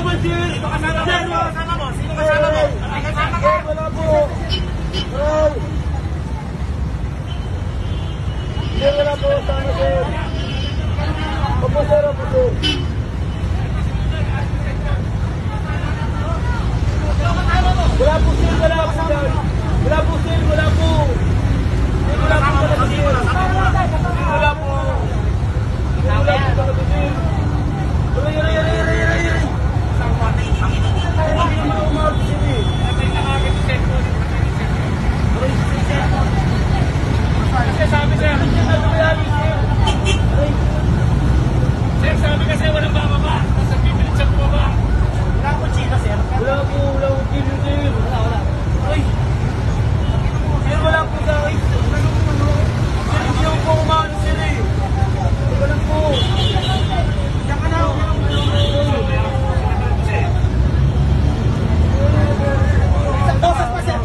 mo, sir! Sino kasama mo? Sino kasama mo? May kasama ka? Wala po! Wala po, sana sir! Opo sir, opo sir! Wala po sir, wala po sir! Wala po sir, wala po! Wala po talaga sir! Wala po! Wala po talaga sir! Sabi kasi walang bababa. Nasa pipilit siya bumaba. Wala po chika, sir. Wala po kilo, sir. Wala. Ay! Sir, wala po sa akin. Sir, hindi ako po umano, sir eh. Wala po. Diyan ka na. Boses pa, sir.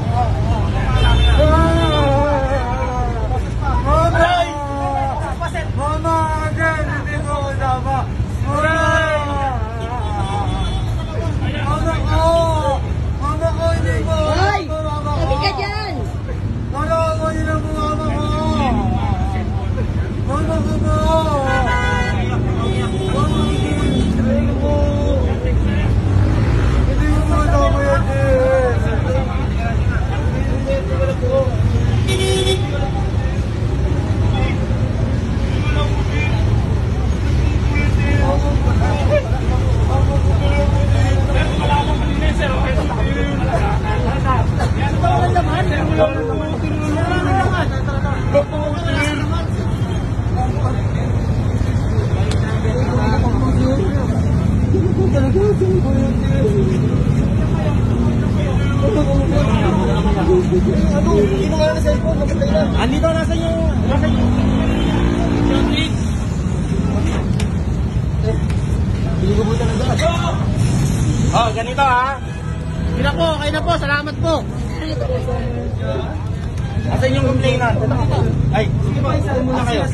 Andito, nasa yung Oh, ganito ha. Okay na po, salamat po. Asan yung complainant? Ay, sige po, isa muna kayo.